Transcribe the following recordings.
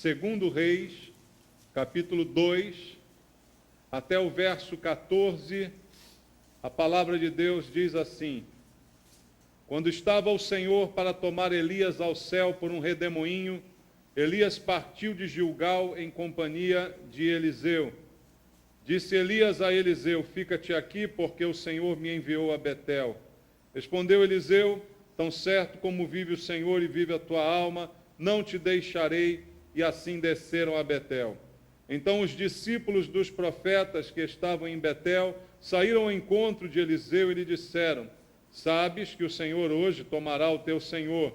2 Reis, capítulo 2, até o verso 14, a palavra de Deus diz assim: Quando estava o Senhor para tomar Elias ao céu por um redemoinho, Elias partiu de Gilgal em companhia de Eliseu. Disse Elias a Eliseu: Fica-te aqui, porque o Senhor me enviou a Betel. Respondeu Eliseu: Tão certo como vive o Senhor e vive a tua alma, não te deixarei. E assim desceram a Betel. Então os discípulos dos profetas que estavam em Betel saíram ao encontro de Eliseu e lhe disseram: Sabes que o Senhor hoje tomará o teu senhor,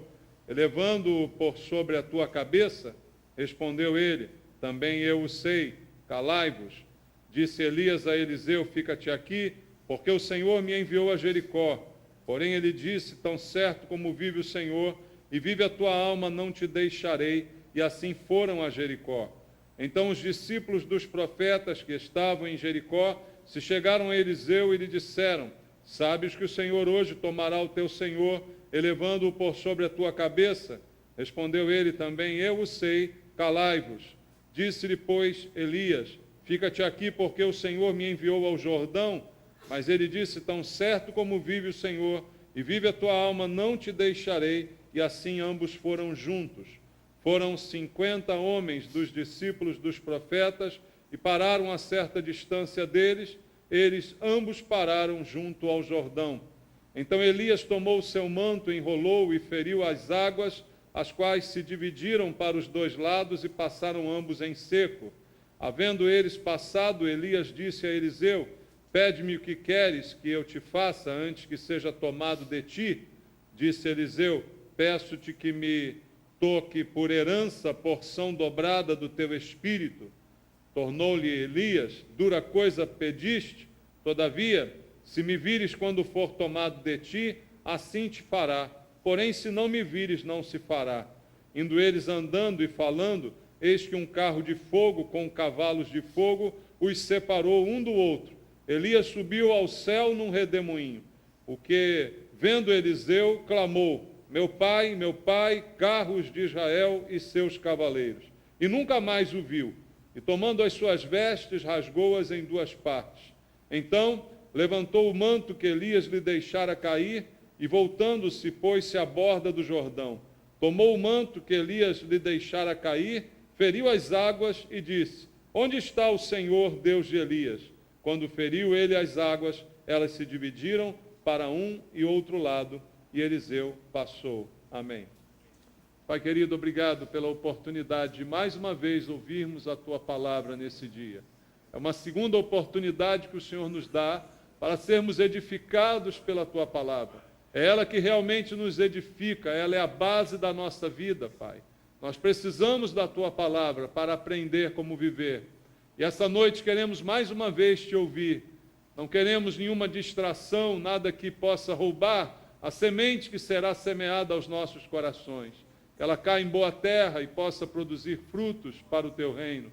elevando-o por sobre a tua cabeça? Respondeu ele: Também eu o sei, calai-vos. Disse Elias a Eliseu: Fica-te aqui, porque o Senhor me enviou a Jericó. Porém ele disse: Tão certo como vive o Senhor e vive a tua alma, não te deixarei. E assim foram a Jericó. Então os discípulos dos profetas que estavam em Jericó se chegaram a Eliseu e lhe disseram: Sabes que o Senhor hoje tomará o teu senhor, elevando-o por sobre a tua cabeça? Respondeu ele: Também eu o sei, calai-vos. Disse-lhe, pois, Elias: Fica-te aqui, porque o Senhor me enviou ao Jordão. Mas ele disse: Tão certo como vive o Senhor e vive a tua alma, não te deixarei. E assim ambos foram juntos. Foram 50 homens dos discípulos dos profetas e pararam a certa distância deles. Eles ambos pararam junto ao Jordão. Então Elias tomou o seu manto, enrolou e feriu as águas, as quais se dividiram para os dois lados e passaram ambos em seco. Havendo eles passado, Elias disse a Eliseu: Pede-me o que queres que eu te faça antes que seja tomado de ti. Disse Eliseu: Peço-te que me toque por herança porção dobrada do teu espírito. Tornou-lhe Elias: Dura coisa pediste? Todavia, se me vires quando for tomado de ti, assim te fará. Porém, se não me vires, não se fará. Indo eles andando e falando, eis que um carro de fogo com cavalos de fogo os separou um do outro. Elias subiu ao céu num redemoinho. O que, vendo Eliseu, clamou: meu pai, carros de Israel e seus cavaleiros. E nunca mais o viu. E tomando as suas vestes, rasgou-as em duas partes. Então levantou o manto que Elias lhe deixara cair e, voltando-se, pôs-se à borda do Jordão. Tomou o manto que Elias lhe deixara cair, feriu as águas e disse: Onde está o Senhor, Deus de Elias? Quando feriu ele as águas, elas se dividiram para um e outro lado, e Eliseu passou. Amém. Pai querido, obrigado pela oportunidade de mais uma vez ouvirmos a Tua palavra nesse dia. É uma segunda oportunidade que o Senhor nos dá para sermos edificados pela Tua palavra. É ela que realmente nos edifica, ela é a base da nossa vida, Pai. Nós precisamos da Tua palavra para aprender como viver. E essa noite queremos mais uma vez Te ouvir. Não queremos nenhuma distração, nada que possa roubar a semente que será semeada aos nossos corações. Que ela caia em boa terra e possa produzir frutos para o Teu reino.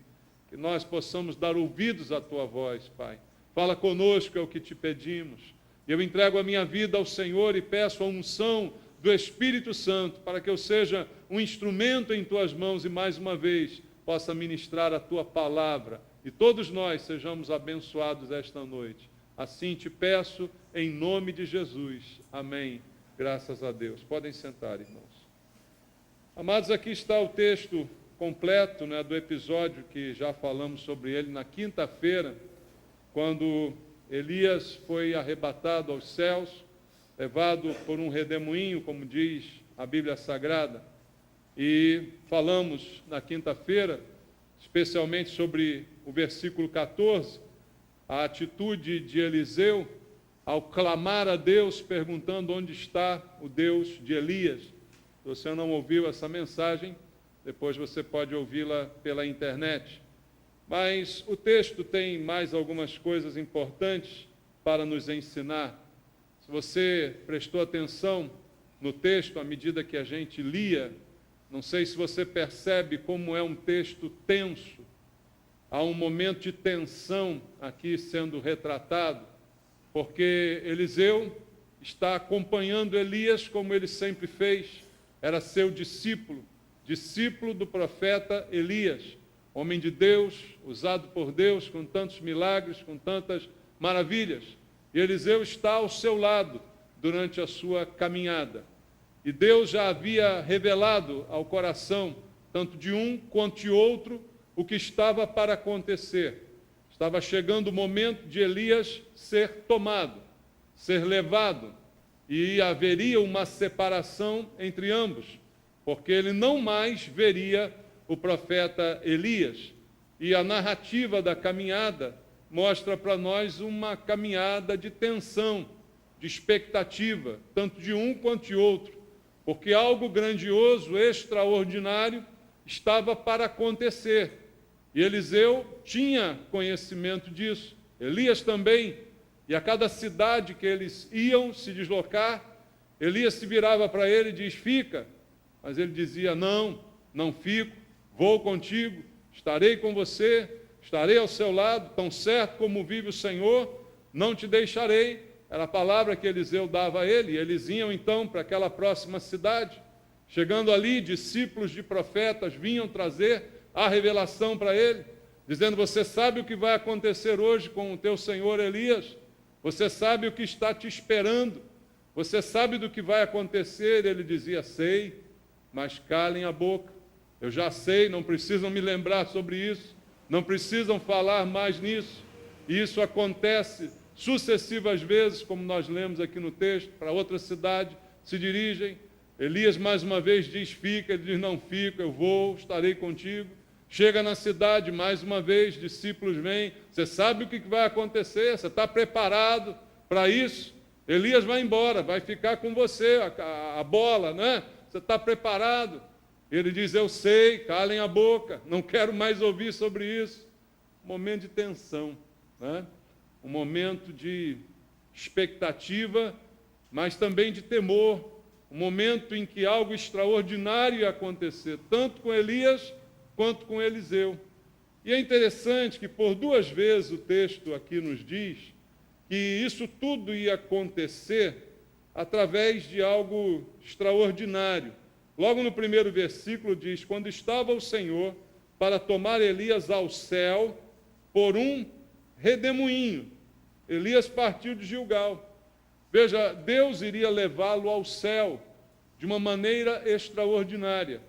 Que nós possamos dar ouvidos à Tua voz, Pai. Fala conosco, é o que Te pedimos. Eu entrego a minha vida ao Senhor e peço a unção do Espírito Santo para que eu seja um instrumento em Tuas mãos e mais uma vez possa ministrar a Tua palavra e todos nós sejamos abençoados esta noite. Assim Te peço em nome de Jesus. Amém. Graças a Deus. Podem sentar, irmãos. Amados, aqui está o texto completo, do episódio que já falamos sobre ele na quinta-feira, quando Elias foi arrebatado aos céus, levado por um redemoinho, como diz a Bíblia Sagrada. E falamos na quinta-feira, especialmente sobre o versículo 14, a atitude de Eliseu ao clamar a Deus, perguntando onde está o Deus de Elias. Se você não ouviu essa mensagem, depois você pode ouvi-la pela internet. Mas o texto tem mais algumas coisas importantes para nos ensinar. Se você prestou atenção no texto à medida que a gente lia, não sei se você percebe como é um texto tenso. Há um momento de tensão aqui sendo retratado, porque Eliseu está acompanhando Elias como ele sempre fez, era seu discípulo. discípulo do profeta Elias, homem de Deus, usado por Deus com tantos milagres, com tantas maravilhas. E Eliseu está ao seu lado durante a sua caminhada. E Deus já havia revelado ao coração, tanto de um quanto de outro, o que estava para acontecer. Estava chegando o momento de Elias ser tomado, ser levado, e haveria uma separação entre ambos, porque ele não mais veria o profeta Elias. E a narrativa da caminhada mostra para nós uma caminhada de tensão, de expectativa, tanto de um quanto de outro, porque algo grandioso, extraordinário, estava para acontecer. E Eliseu tinha conhecimento disso, Elias também, e a cada cidade que eles iam se deslocar, Elias se virava para ele e diz: fica, mas ele dizia: não, não fico, vou contigo, estarei com você, estarei ao seu lado, tão certo como vive o Senhor, não te deixarei. Era a palavra que Eliseu dava a ele, e eles iam então para aquela próxima cidade. Chegando ali, discípulos de profetas vinham trazer a revelação para ele, dizendo: você sabe o que vai acontecer hoje com o teu senhor Elias? Você sabe o que está te esperando? Você sabe do que vai acontecer? Ele dizia: sei, mas calem a boca. Eu já sei, não precisam me lembrar sobre isso, não precisam falar mais nisso. E isso acontece sucessivas vezes, como nós lemos aqui no texto. Para outra cidade se dirigem, Elias mais uma vez diz: fica, ele diz: não fico, eu vou, estarei contigo. Chega na cidade, mais uma vez, discípulos vêm: você sabe o que vai acontecer? Você está preparado para isso? Elias vai embora, vai ficar com você, a bola, né? Você está preparado? Ele diz: eu sei, calem a boca, não quero mais ouvir sobre isso. Um momento de tensão, né? Um momento de expectativa, mas também de temor. Um momento em que algo extraordinário ia acontecer, tanto com Elias quanto com Eliseu. E é interessante que por duas vezes o texto aqui nos diz que isso tudo ia acontecer através de algo extraordinário. Logo no primeiro versículo diz: quando estava o Senhor para tomar Elias ao céu por um redemoinho. Elias partiu de Gilgal. Veja, Deus iria levá-lo ao céu de uma maneira extraordinária.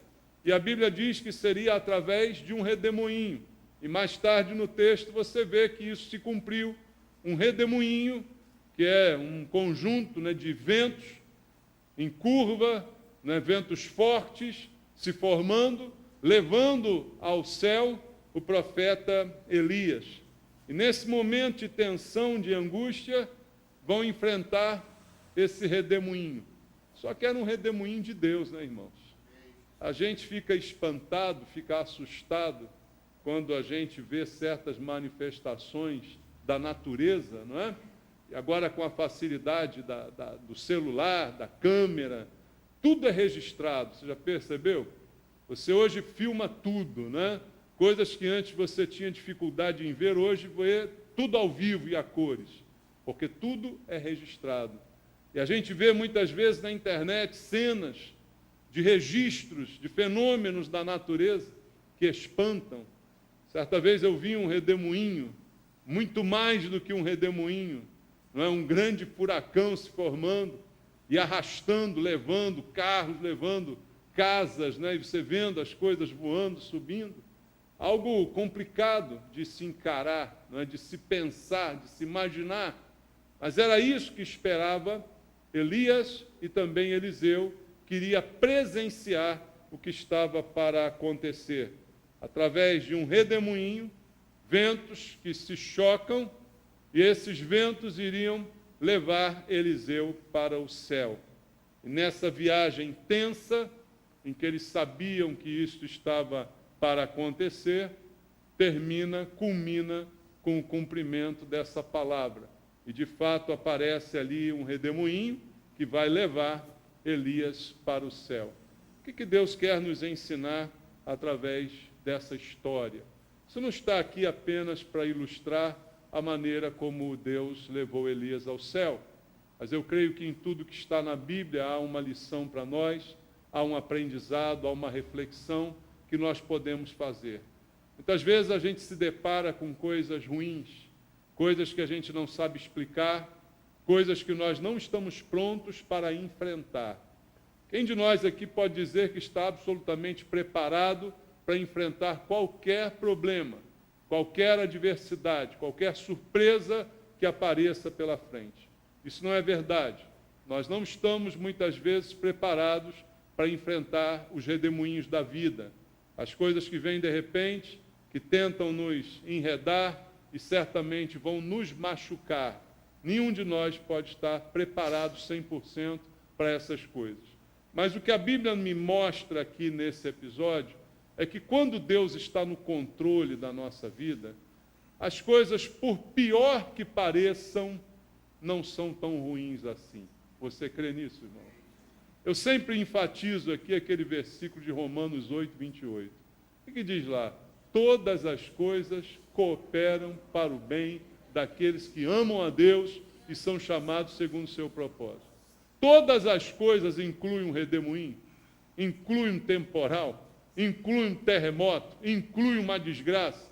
E a Bíblia diz que seria através de um redemoinho. E mais tarde no texto você vê que isso se cumpriu. Um redemoinho, que é um conjunto, né, de ventos em curva, né, ventos fortes se formando, levando ao céu o profeta Elias. E nesse momento de tensão, de angústia, vão enfrentar esse redemoinho. Só que era um redemoinho de Deus, né, irmãos? A gente fica espantado, fica assustado quando a gente vê certas manifestações da natureza, não é? E agora com a facilidade do celular, da câmera, tudo é registrado, você já percebeu? Você hoje filma tudo, né? Coisas que antes você tinha dificuldade em ver, hoje vê tudo ao vivo e a cores, porque tudo é registrado. E a gente vê muitas vezes na internet cenas de registros, de fenômenos da natureza que espantam. Certa vez eu vi um redemoinho, muito mais do que um redemoinho, não é? Um grande furacão se formando e arrastando, levando carros, levando casas, né? E você vendo as coisas voando, subindo. Algo complicado de se encarar, não é? De se pensar, de se imaginar. Mas era isso que esperava Elias e também Eliseu, queria presenciar o que estava para acontecer. Através de um redemoinho, ventos que se chocam, e esses ventos iriam levar Eliseu para o céu. E nessa viagem tensa, em que eles sabiam que isto estava para acontecer, culmina com o cumprimento dessa palavra. E de fato aparece ali um redemoinho que vai levar Elias para o céu. O que Deus quer nos ensinar através dessa história? Isso não está aqui apenas para ilustrar a maneira como Deus levou Elias ao céu, mas eu creio que em tudo que está na Bíblia há uma lição para nós, há um aprendizado, há uma reflexão que nós podemos fazer. Muitas vezes a gente se depara com coisas ruins, coisas que a gente não sabe explicar, coisas que nós não estamos prontos para enfrentar. Quem de nós aqui pode dizer que está absolutamente preparado para enfrentar qualquer problema, qualquer adversidade, qualquer surpresa que apareça pela frente? Isso não é verdade. Nós não estamos, muitas vezes, preparados para enfrentar os redemoinhos da vida, as coisas que vêm de repente, que tentam nos enredar e certamente vão nos machucar. Nenhum de nós pode estar preparado 100% para essas coisas. Mas o que a Bíblia me mostra aqui nesse episódio é que quando Deus está no controle da nossa vida, as coisas, por pior que pareçam, não são tão ruins assim. Você crê nisso, irmão? Eu sempre enfatizo aqui aquele versículo de Romanos 8, 28. O que diz lá? Todas as coisas cooperam para o bem daqueles que amam a Deus e são chamados segundo o seu propósito. Todas as coisas incluem um redemoinho, incluem um temporal, incluem um terremoto, incluem uma desgraça,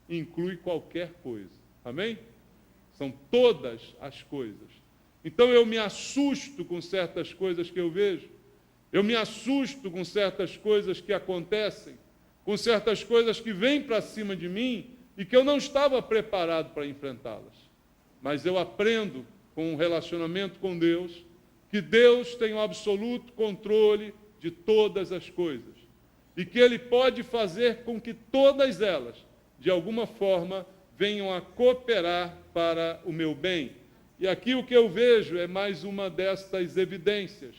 inclui qualquer coisa. Amém? São todas as coisas. Então eu me assusto com certas coisas que eu vejo, eu me assusto com certas coisas que acontecem, com certas coisas que vêm para cima de mim e que eu não estava preparado para enfrentá-las. Mas eu aprendo com um relacionamento com Deus, que Deus tem o absoluto controle de todas as coisas e que Ele pode fazer com que todas elas, de alguma forma, venham a cooperar para o meu bem. E aqui o que eu vejo é mais uma destas evidências.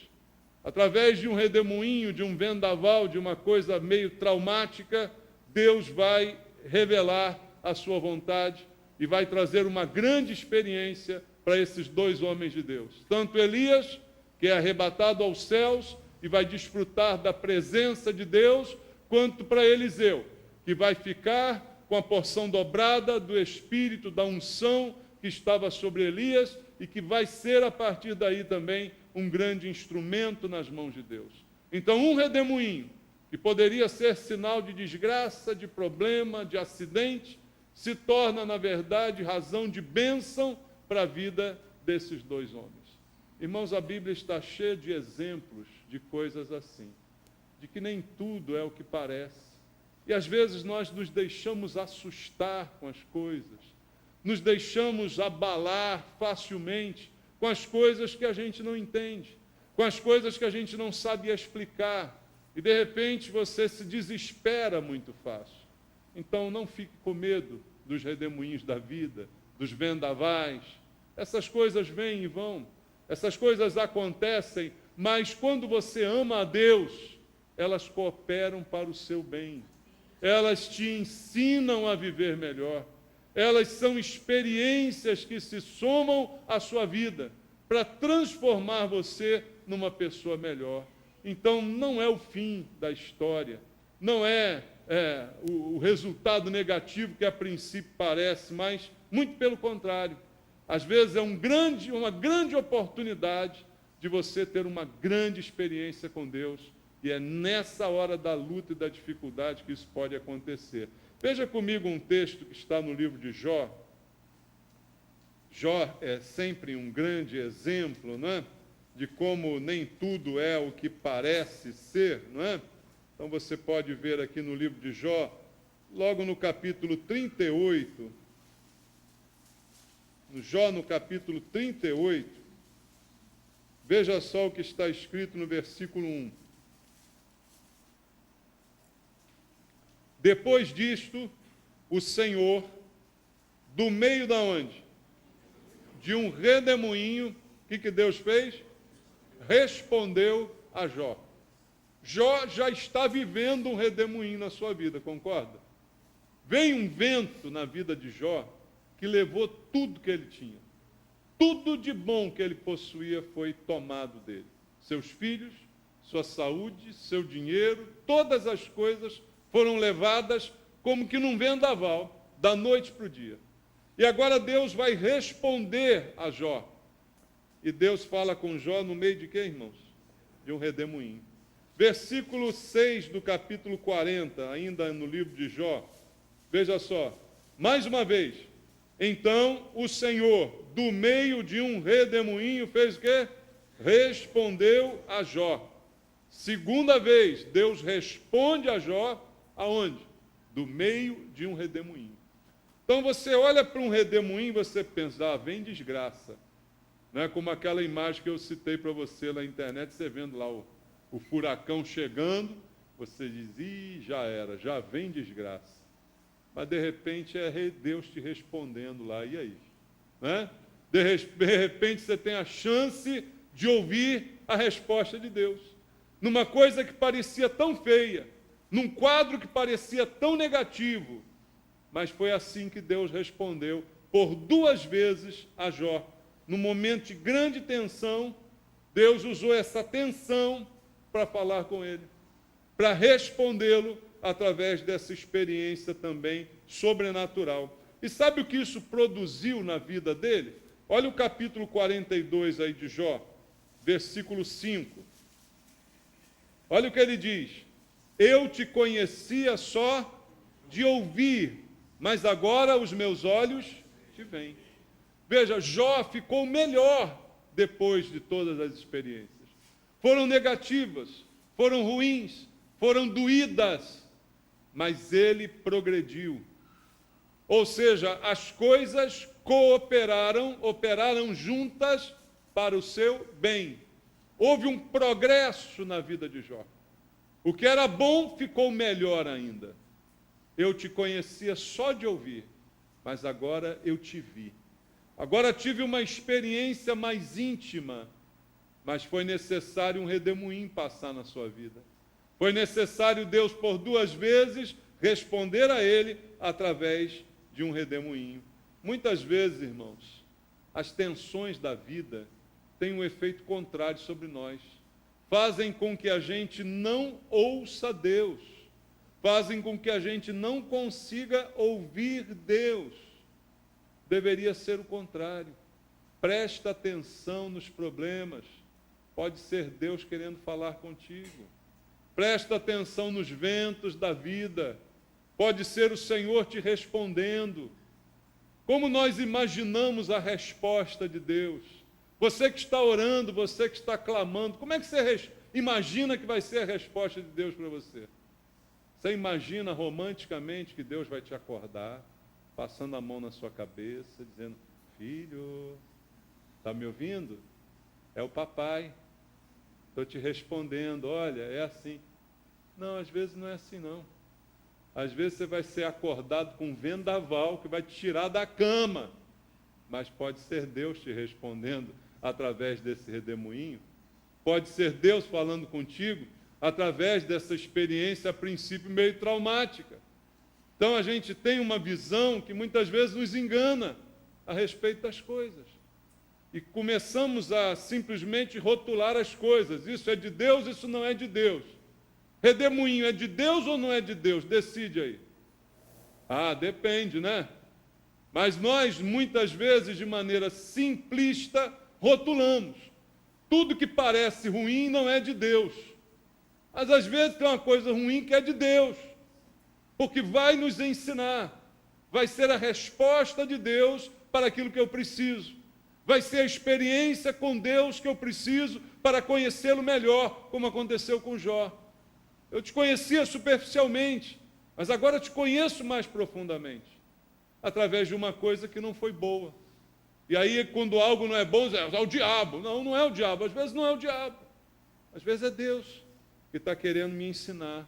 Através de um redemoinho, de um vendaval, de uma coisa meio traumática, Deus vai revelar a sua vontade e vai trazer uma grande experiência para esses dois homens de Deus. Tanto Elias, que é arrebatado aos céus e vai desfrutar da presença de Deus, quanto para Eliseu, que vai ficar com a porção dobrada do Espírito, da unção que estava sobre Elias e que vai ser, a partir daí também, um grande instrumento nas mãos de Deus. Então, um redemoinho, que poderia ser sinal de desgraça, de problema, de acidente, se torna, na verdade, razão de bênção para a vida desses dois homens. Irmãos, a Bíblia está cheia de exemplos de coisas assim, de que nem tudo é o que parece. E às vezes nós nos deixamos assustar com as coisas, nos deixamos abalar facilmente com as coisas que a gente não entende, com as coisas que a gente não sabe explicar, e de repente você se desespera muito fácil. Então não fique com medo dos redemoinhos da vida, dos vendavais. Essas coisas vêm e vão, essas coisas acontecem, mas quando você ama a Deus, elas cooperam para o seu bem. Elas te ensinam a viver melhor. Elas são experiências que se somam à sua vida para transformar você numa pessoa melhor. Então, não é o fim da história, não é o resultado negativo que a princípio parece, mas muito pelo contrário. Às vezes é uma grande oportunidade de você ter uma grande experiência com Deus, e é nessa hora da luta e da dificuldade que isso pode acontecer. Veja comigo um texto que está no livro de Jó. Jó é sempre um grande exemplo, não é? De como nem tudo é o que parece ser, não é? Então você pode ver aqui no livro de Jó, logo no capítulo 38, Jó no capítulo 38, veja só o que está escrito no versículo 1. Depois disto, o Senhor, do meio da onde? De um redemoinho, o que Deus fez? Respondeu a Jó. Jó já está vivendo um redemoinho na sua vida, concorda? Veio um vento na vida de Jó que levou tudo que ele tinha. Tudo de bom que ele possuía foi tomado dele. Seus filhos, sua saúde, seu dinheiro, todas as coisas foram levadas como que num vendaval, da noite para o dia. E agora Deus vai responder a Jó. E Deus fala com Jó no meio de quê, irmãos? De um redemoinho. Versículo 6 do capítulo 40, ainda no livro de Jó. Veja só, mais uma vez. Então o Senhor, do meio de um redemoinho, fez o quê? Respondeu a Jó. Segunda vez, Deus responde a Jó, aonde? Do meio de um redemoinho. Então você olha para um redemoinho e você pensa, vem desgraça. Não é como aquela imagem que eu citei para você lá na internet, você vendo lá o furacão chegando, você diz, já era, já vem desgraça. Mas de repente é Deus te respondendo lá, e aí? Né? De repente você tem a chance de ouvir a resposta de Deus. Numa coisa que parecia tão feia, num quadro que parecia tão negativo, mas foi assim que Deus respondeu por 2 vezes a Jó. Num momento de grande tensão, Deus usou essa tensão para falar com ele, para respondê-lo através dessa experiência também sobrenatural. E sabe o que isso produziu na vida dele? Olha o capítulo 42 aí de Jó, versículo 5. Olha o que ele diz. Eu te conhecia só de ouvir, mas agora os meus olhos te veem. Veja, Jó ficou melhor depois de todas as experiências. Foram negativas, foram ruins, foram doídas, mas ele progrediu. Ou seja, as coisas operaram juntas para o seu bem. Houve um progresso na vida de Jó. O que era bom ficou melhor ainda. Eu te conhecia só de ouvir, mas agora eu te vi. Agora tive uma experiência mais íntima, mas foi necessário um redemoinho passar na sua vida. Foi necessário Deus, por 2 vezes, responder a ele através de um redemoinho. Muitas vezes, irmãos, as tensões da vida têm um efeito contrário sobre nós. Fazem com que a gente não ouça Deus. Fazem com que a gente não consiga ouvir Deus. Deveria ser o contrário. Presta atenção nos problemas. Pode ser Deus querendo falar contigo. Presta atenção nos ventos da vida. Pode ser o Senhor te respondendo. Como nós imaginamos a resposta de Deus? Você que está orando, você que está clamando, como é que você imagina que vai ser a resposta de Deus para você? Você imagina romanticamente que Deus vai te acordar, passando a mão na sua cabeça, dizendo, filho, está me ouvindo? É o papai. Estou te respondendo, olha, é assim. Não, às vezes não é assim não. Às vezes você vai ser acordado com um vendaval que vai te tirar da cama. Mas pode ser Deus te respondendo através desse redemoinho. Pode ser Deus falando contigo através dessa experiência, a princípio, meio traumática. Então a gente tem uma visão que muitas vezes nos engana a respeito das coisas. E começamos a simplesmente rotular as coisas. Isso é de Deus, isso não é de Deus. Redemoinho é de Deus ou não é de Deus? Decide aí. Depende, né? Mas nós, muitas vezes, de maneira simplista, rotulamos. Tudo que parece ruim não é de Deus. Mas às vezes tem uma coisa ruim que é de Deus. Porque vai nos ensinar. Vai ser a resposta de Deus para aquilo que eu preciso. Vai ser a experiência com Deus que eu preciso para conhecê-lo melhor, como aconteceu com Jó. Eu te conhecia superficialmente, mas agora te conheço mais profundamente, através de uma coisa que não foi boa. E aí, quando algo não é bom, é o diabo. Não, não é o diabo. Às vezes não é o diabo. Às vezes é Deus que está querendo me ensinar.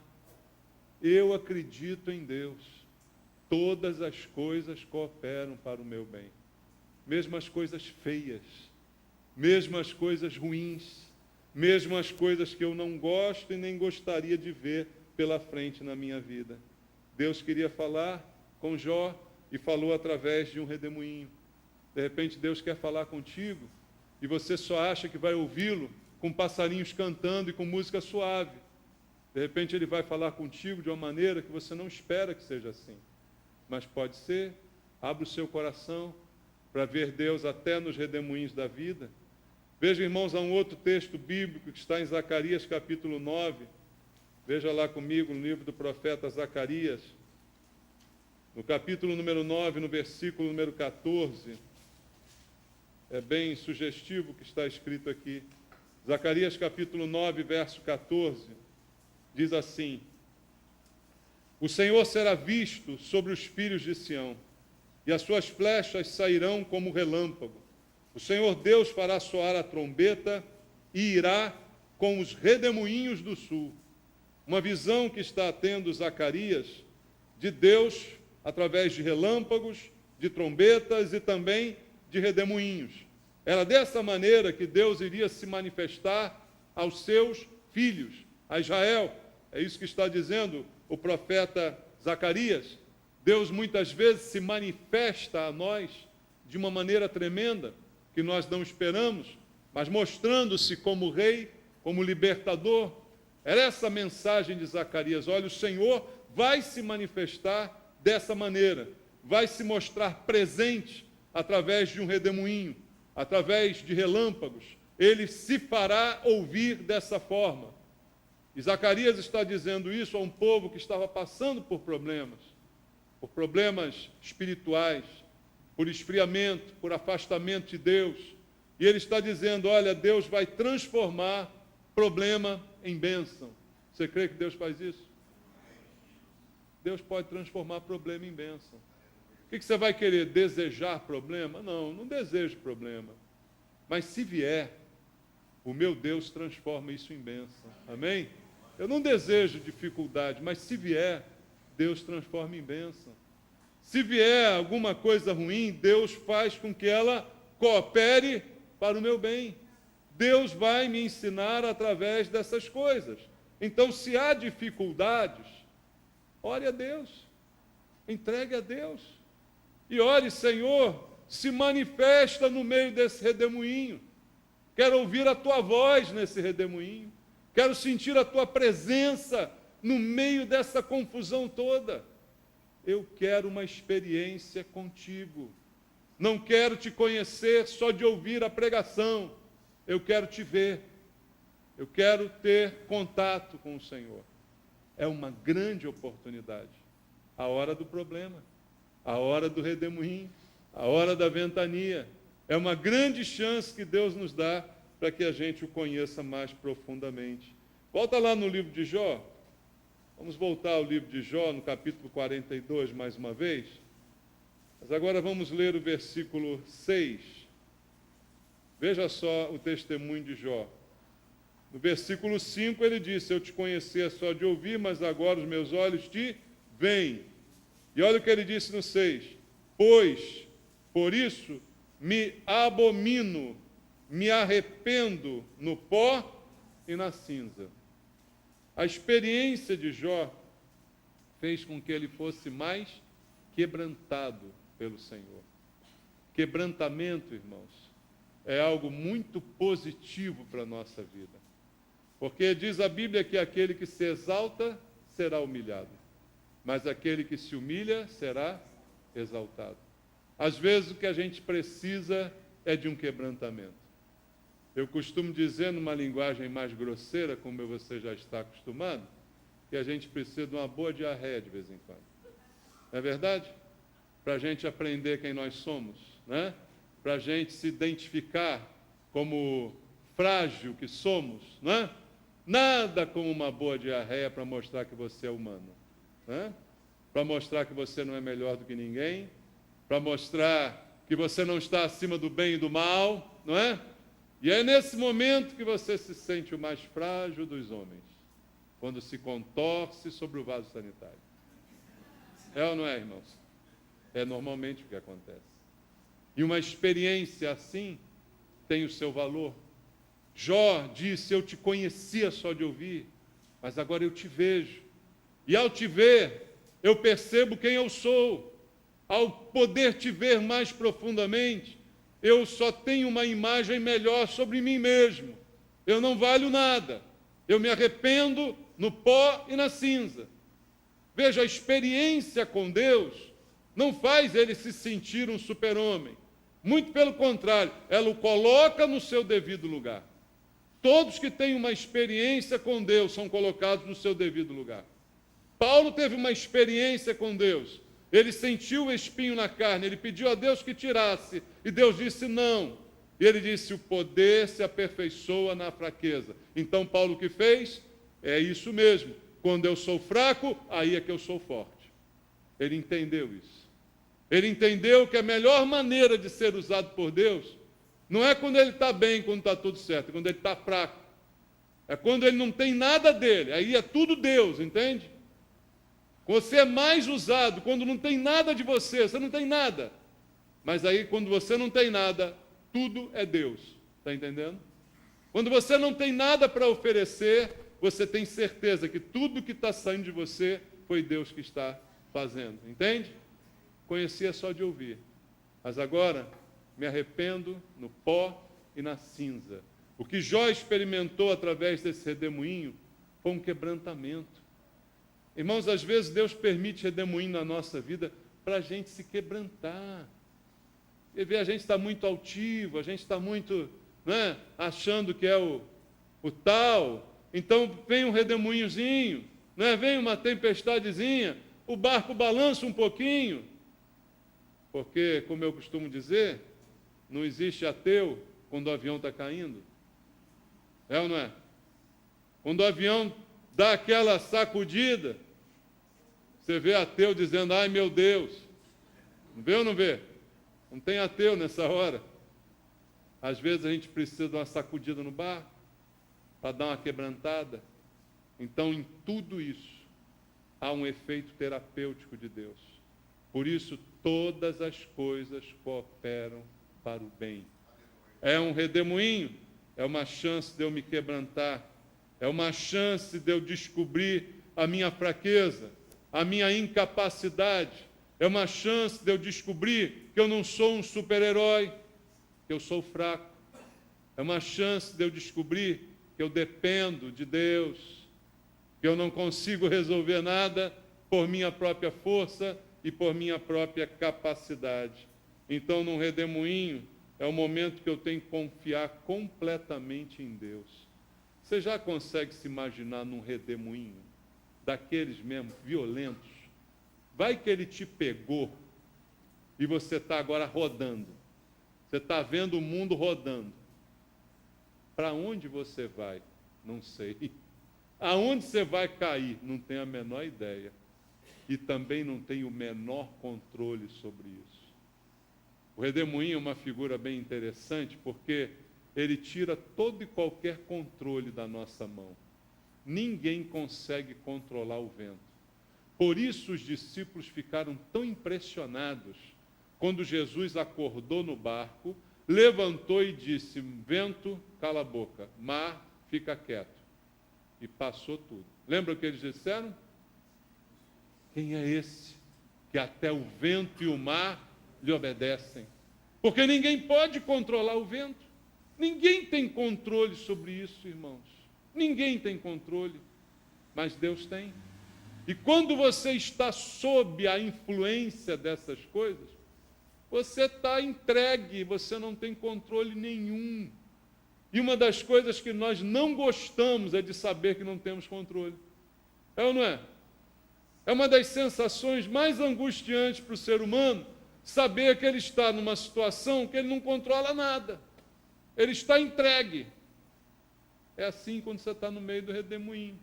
Eu acredito em Deus. Todas as coisas cooperam para o meu bem. Mesmo as coisas feias, mesmo as coisas ruins, mesmo as coisas que eu não gosto e nem gostaria de ver pela frente na minha vida. Deus queria falar com Jó e falou através de um redemoinho. De repente Deus quer falar contigo e você só acha que vai ouvi-lo com passarinhos cantando e com música suave. De repente Ele vai falar contigo de uma maneira que você não espera que seja assim. Mas pode ser, abre o seu coração para ver Deus até nos redemoinhos da vida. Veja, irmãos, há um outro texto bíblico que está em Zacarias capítulo 9, Veja lá comigo no livro do profeta Zacarias, no capítulo número 9, no versículo número 14. É bem sugestivo o que está escrito aqui. Zacarias capítulo 9, verso 14, diz assim: o Senhor será visto sobre os filhos de Sião, e as suas flechas sairão como relâmpago. O Senhor Deus fará soar a trombeta e irá com os redemoinhos do sul. Uma visão que está tendo Zacarias de Deus através de relâmpagos, de trombetas e também de redemoinhos. Era dessa maneira que Deus iria se manifestar aos seus filhos, a Israel. É isso que está dizendo o profeta Zacarias. Deus muitas vezes se manifesta a nós de uma maneira tremenda, que nós não esperamos, mas mostrando-se como rei, como libertador. Era essa a mensagem de Zacarias. Olha, o Senhor vai se manifestar dessa maneira, vai se mostrar presente através de um redemoinho, através de relâmpagos. Ele se fará ouvir dessa forma. E Zacarias está dizendo isso a um povo que estava passando por problemas espirituais, por esfriamento, por afastamento de Deus. E ele está dizendo, olha, Deus vai transformar problema em bênção. Você crê que Deus faz isso? Deus pode transformar problema em bênção. O que você vai querer? Desejar problema? Não, não desejo problema. Mas se vier, o meu Deus transforma isso em bênção. Amém? Eu não desejo dificuldade, mas se vier, Deus transforma em bênção. Se vier alguma coisa ruim, Deus faz com que ela coopere para o meu bem. Deus vai me ensinar através dessas coisas. Então, se há dificuldades, ore a Deus, entregue a Deus. E ore, Senhor, se manifesta no meio desse redemoinho. Quero ouvir a tua voz nesse redemoinho. Quero sentir a tua presença no meio dessa confusão toda. Eu quero uma experiência contigo. Não quero te conhecer só de ouvir a pregação. Eu quero te ver. Eu quero ter contato com o Senhor. É uma grande oportunidade. A hora do problema, a hora do redemoinho, a hora da ventania. É uma grande chance que Deus nos dá para que a gente o conheça mais profundamente. Volta lá no livro de Jó. Vamos voltar ao livro de Jó, no capítulo 42, mais uma vez. Mas agora vamos ler o versículo 6. Veja só o testemunho de Jó. No versículo 5 ele disse, eu te conhecia só de ouvir, mas agora os meus olhos te veem. E olha o que ele disse no 6. Pois, por isso, me abomino, me arrependo no pó e na cinza. A experiência de Jó fez com que ele fosse mais quebrantado pelo Senhor. Quebrantamento, irmãos, é algo muito positivo para a nossa vida. Porque diz a Bíblia que aquele que se exalta será humilhado, mas aquele que se humilha será exaltado. Às vezes o que a gente precisa é de um quebrantamento. Eu costumo dizer, numa linguagem mais grosseira, como você já está acostumado, que a gente precisa de uma boa diarreia de vez em quando. Não é verdade? Para a gente aprender quem nós somos, né? Para a gente se identificar como frágil que somos, né? Nada como uma boa diarreia para mostrar que você é humano, né? Para mostrar que você não é melhor do que ninguém, para mostrar que você não está acima do bem e do mal, não é? E é nesse momento que você se sente o mais frágil dos homens, quando se contorce sobre o vaso sanitário. É ou não é, irmãos? É normalmente o que acontece. E uma experiência assim tem o seu valor. Jó disse, eu te conhecia só de ouvir, mas agora eu te vejo. E ao te ver, eu percebo quem eu sou. Ao poder te ver mais profundamente, eu só tenho uma imagem melhor sobre mim mesmo. Eu não valho nada. Eu me arrependo no pó e na cinza. Veja, a experiência com Deus não faz ele se sentir um super-homem. Muito pelo contrário, ela o coloca no seu devido lugar. todos que têm uma experiência com Deus são colocados no seu devido lugar. Paulo teve uma experiência com Deus. Ele sentiu o espinho na carne, ele pediu a Deus que tirasse, e Deus disse não. E ele disse, o poder se aperfeiçoa na fraqueza. Então Paulo o que fez? É isso mesmo. Quando eu sou fraco, aí é que eu sou forte. Ele entendeu isso. Ele entendeu que a melhor maneira de ser usado por Deus não é quando ele está bem, quando está tudo certo, é quando ele está fraco. É quando ele não tem nada dele, aí é tudo Deus, entende? Você é mais usado quando não tem nada de você, você não tem nada. Mas aí quando você não tem nada, tudo é Deus. Está entendendo? Quando você não tem nada para oferecer, você tem certeza que tudo que está saindo de você foi Deus que está fazendo. Entende? Conhecia só de ouvir. Mas agora me arrependo no pó e na cinza. O que Jó experimentou através desse redemoinho foi um quebrantamento. Irmãos, às vezes Deus permite redemoinho na nossa vida para a gente se quebrantar. E ver a gente está muito altivo, a gente está muito, né, achando que é o tal. Então vem um redemoinhozinho, né, vem uma tempestadezinha, o barco balança um pouquinho. Porque, como eu costumo dizer, não existe ateu quando o avião está caindo. É ou não é? Quando o avião dá aquela sacudida, você vê ateu dizendo, ai meu Deus. Não vê ou não vê? Não tem ateu nessa hora. Às vezes a gente precisa de uma sacudida no barco, para dar uma quebrantada. Então, em tudo isso, há um efeito terapêutico de Deus. Por isso, todas as coisas cooperam para o bem. É um redemoinho, é uma chance de eu me quebrantar, é uma chance de eu descobrir a minha fraqueza, a minha incapacidade, é uma chance de eu descobrir que eu não sou um super-herói, que eu sou fraco, é uma chance de eu descobrir que eu dependo de Deus, que eu não consigo resolver nada por minha própria força e por minha própria capacidade. Então, num redemoinho, é o momento que eu tenho que confiar completamente em Deus. Você já consegue se imaginar num redemoinho, daqueles mesmo, violentos? Vai que ele te pegou e você está agora rodando. Você está vendo o mundo rodando. Para onde você vai? Não sei. Aonde você vai cair? Não tenho a menor ideia. E também não tenho o menor controle sobre isso. O redemoinho é uma figura bem interessante porque ele tira todo e qualquer controle da nossa mão. Ninguém consegue controlar o vento. Por isso os discípulos ficaram tão impressionados quando Jesus acordou no barco, levantou e disse, vento, cala a boca, mar, fica quieto. E passou tudo. Lembra o que eles disseram? Quem é esse que até o vento e o mar lhe obedecem? Porque ninguém pode controlar o vento. Ninguém tem controle sobre isso, irmãos. Ninguém tem controle, mas Deus tem. E quando você está sob a influência dessas coisas, você está entregue, você não tem controle nenhum. E uma das coisas que nós não gostamos é de saber que não temos controle. É ou não é? É uma das sensações mais angustiantes para o ser humano, saber que ele está numa situação que ele não controla nada. Ele está entregue. É assim quando você está no meio do redemoinho.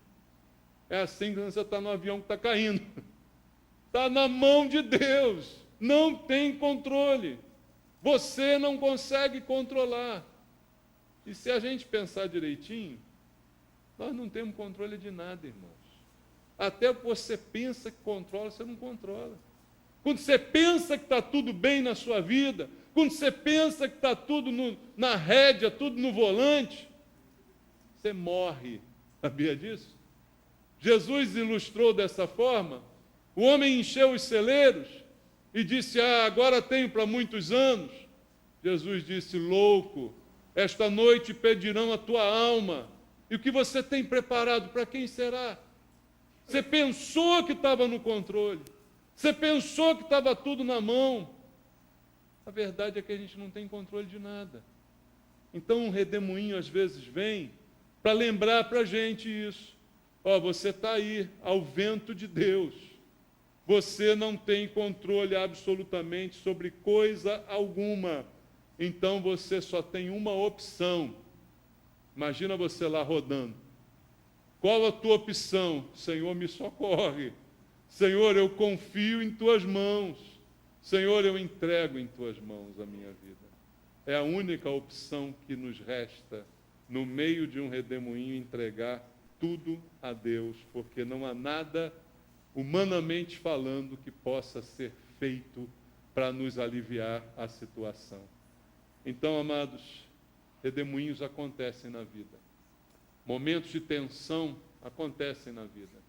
É assim quando você está no avião que está caindo. Está na mão de Deus. Não tem controle. Você não consegue controlar. E se a gente pensar direitinho, nós não temos controle de nada, irmãos. Até o que você pensa que controla, você não controla. Quando você pensa que está tudo bem na sua vida, quando você pensa que está tudo na rédea, tudo no volante, você morre. Sabia disso? Jesus ilustrou dessa forma. O homem encheu os celeiros e disse, agora tenho para muitos anos. Jesus disse, louco, esta noite pedirão a tua alma. E o que você tem preparado, para quem será? Você pensou que estava no controle. Você pensou que estava tudo na mão. A verdade é que a gente não tem controle de nada. Então um redemoinho às vezes vem para lembrar para a gente isso. Ó, você está aí, ao vento de Deus. Você não tem controle absolutamente sobre coisa alguma. Então você só tem uma opção. Imagina você lá rodando. Qual a tua opção? Senhor, me socorre. Senhor, eu confio em tuas mãos. Senhor, eu entrego em tuas mãos a minha vida. É a única opção que nos resta no meio de um redemoinho, entregar tudo a Deus, porque não há nada, humanamente falando, que possa ser feito para nos aliviar a situação. Então, amados, redemoinhos acontecem na vida. Momentos de tensão acontecem na vida.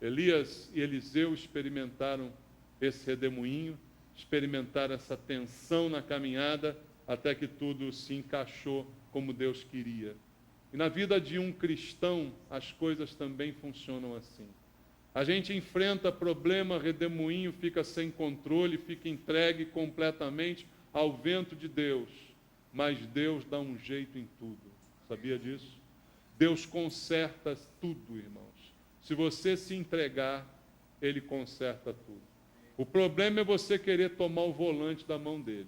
Elias e Eliseu experimentaram esse redemoinho, experimentaram essa tensão na caminhada, até que tudo se encaixou como Deus queria. E na vida de um cristão, as coisas também funcionam assim. A gente enfrenta problema, redemoinho, fica sem controle, fica entregue completamente ao vento de Deus. Mas Deus dá um jeito em tudo. Sabia disso? Deus conserta tudo, irmãos. Se você se entregar, Ele conserta tudo. O problema é você querer tomar o volante da mão dele.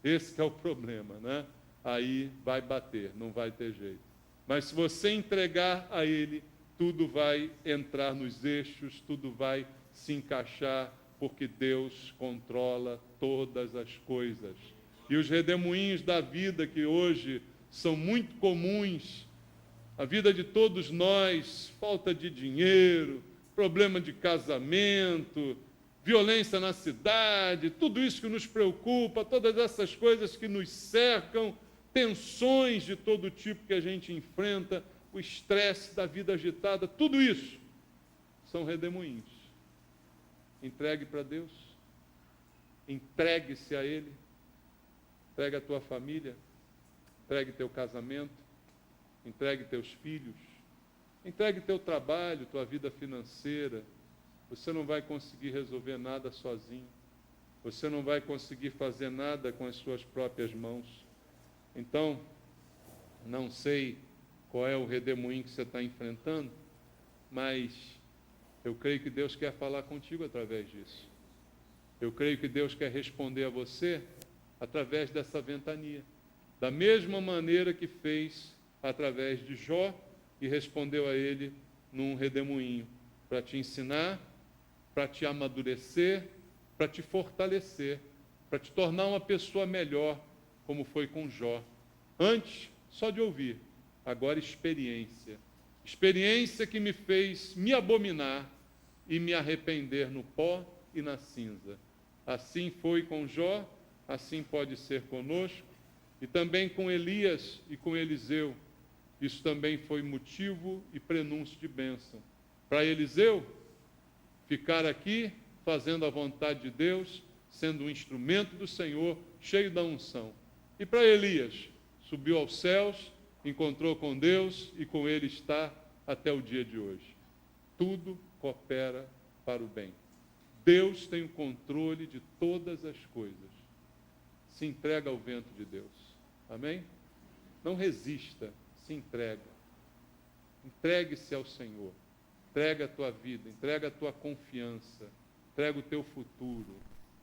Esse é o problema, né? Aí vai bater, não vai ter jeito. Mas se você entregar a Ele, tudo vai entrar nos eixos, tudo vai se encaixar, porque Deus controla todas as coisas. E os redemoinhos da vida, que hoje são muito comuns, a vida de todos nós, falta de dinheiro, problema de casamento, violência na cidade, tudo isso que nos preocupa, todas essas coisas que nos cercam, tensões de todo tipo que a gente enfrenta, o estresse da vida agitada, tudo isso são redemoinhos. Entregue para Deus, entregue-se a Ele, entregue a tua família, entregue teu casamento, entregue teus filhos, entregue teu trabalho, tua vida financeira. Você não vai conseguir resolver nada sozinho. Você não vai conseguir fazer nada com as suas próprias mãos. Então, não sei qual é o redemoinho que você está enfrentando, mas eu creio que Deus quer falar contigo através disso. Eu creio que Deus quer responder a você através dessa ventania. Da mesma maneira que fez através de Jó e respondeu a ele num redemoinho, para te ensinar, para te amadurecer, para te fortalecer, para te tornar uma pessoa melhor, como foi com Jó. Antes, só de ouvir, agora experiência. Experiência que me fez me abominar e me arrepender no pó e na cinza. Assim foi com Jó, assim pode ser conosco, e também com Elias e com Eliseu. Isso também foi motivo e prenúncio de bênção. Para Eliseu, ficar aqui, fazendo a vontade de Deus, sendo um instrumento do Senhor, cheio da unção. E para Elias, subiu aos céus, encontrou com Deus e com Ele está até o dia de hoje. Tudo coopera para o bem. Deus tem o controle de todas as coisas. Se entrega ao vento de Deus. Amém? Não resista, se entrega. Entregue-se ao Senhor. Entrega a tua vida, entrega a tua confiança, entrega o teu futuro.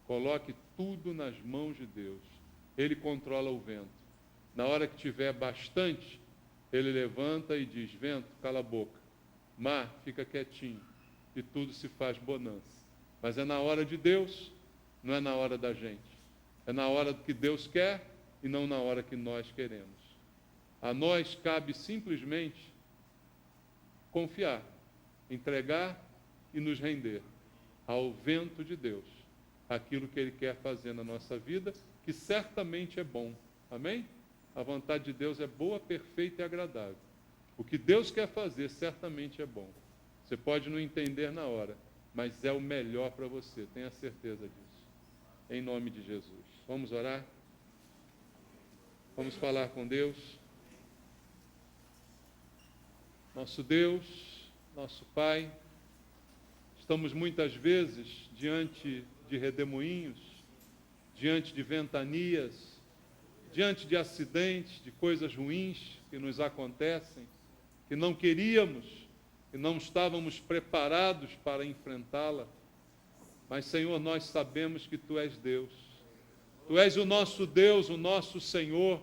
Coloque tudo nas mãos de Deus. Ele controla o vento. Na hora que tiver bastante, Ele levanta e diz: vento, cala a boca. Mar, fica quietinho. E tudo se faz bonança. Mas é na hora de Deus, não é na hora da gente. É na hora que Deus quer e não na hora que nós queremos. A nós cabe simplesmente confiar, entregar e nos render ao vento de Deus, aquilo que Ele quer fazer na nossa vida, que certamente é bom. Amém? A vontade de Deus é boa, perfeita e agradável. O que Deus quer fazer certamente é bom. Você pode não entender na hora, mas é o melhor para você, tenha certeza disso. Em nome de Jesus. Vamos orar? Vamos falar com Deus. Nosso Deus, nosso Pai, estamos muitas vezes diante de redemoinhos, diante de ventanias, diante de acidentes, de coisas ruins que nos acontecem, que não queríamos, que não estávamos preparados para enfrentá-la. Mas, Senhor, nós sabemos que Tu és Deus. Tu és o nosso Deus, o nosso Senhor,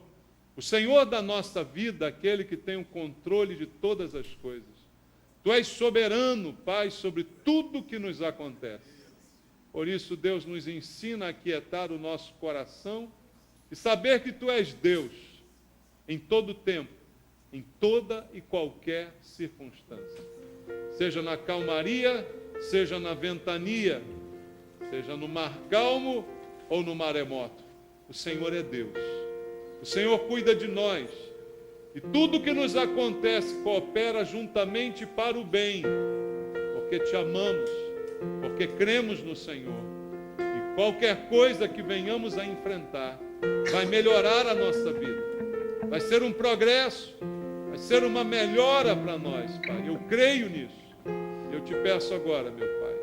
o Senhor da nossa vida, aquele que tem o controle de todas as coisas. Tu és soberano, Pai, sobre tudo que nos acontece. Por isso, Deus nos ensina a aquietar o nosso coração e saber que Tu és Deus em todo tempo, em toda e qualquer circunstância. Seja na calmaria, seja na ventania, seja no mar calmo ou no maremoto, o Senhor é Deus. O Senhor cuida de nós. E tudo que nos acontece coopera juntamente para o bem, porque Te amamos, porque cremos no Senhor. E qualquer coisa que venhamos a enfrentar vai melhorar a nossa vida. Vai ser um progresso, vai ser uma melhora para nós, Pai. Eu creio nisso. Eu Te peço agora, meu Pai,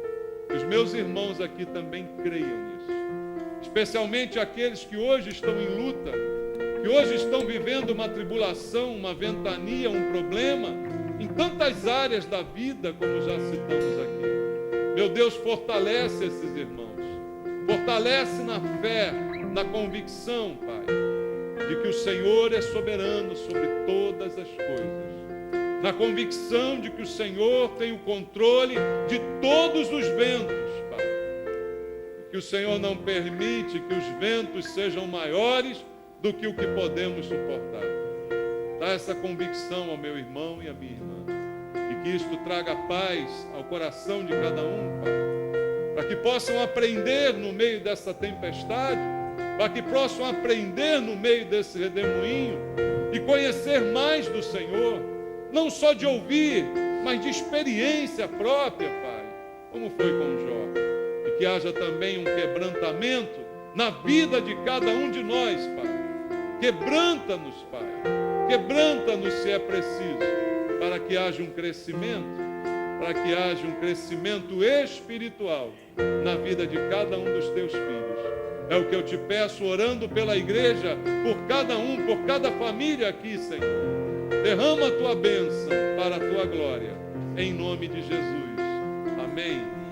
que os meus irmãos aqui também creiam nisso. Especialmente aqueles que hoje estão em luta, que hoje estão vivendo uma tribulação, uma ventania, um problema, em tantas áreas da vida, como já citamos aqui. Meu Deus, fortalece esses irmãos. Fortalece na fé, na convicção, Pai, de que o Senhor é soberano sobre todas as coisas. Na convicção de que o Senhor tem o controle de todos os ventos, Pai. Que o Senhor não permite que os ventos sejam maiores do que o que podemos suportar. Dá essa convicção ao meu irmão e à minha irmã. E que isto traga paz ao coração de cada um, Pai. Para que possam aprender no meio dessa tempestade, para que possam aprender no meio desse redemoinho e conhecer mais do Senhor, não só de ouvir, mas de experiência própria, Pai, como foi com Jó. E que haja também um quebrantamento na vida de cada um de nós, Pai. Quebranta-nos, Pai. Quebranta-nos se é preciso, para que haja um crescimento, para que haja um crescimento espiritual na vida de cada um dos Teus filhos. É o que eu Te peço, orando pela igreja, por cada um, por cada família aqui, Senhor. Derrama a Tua bênção para a Tua glória, em nome de Jesus. Amém.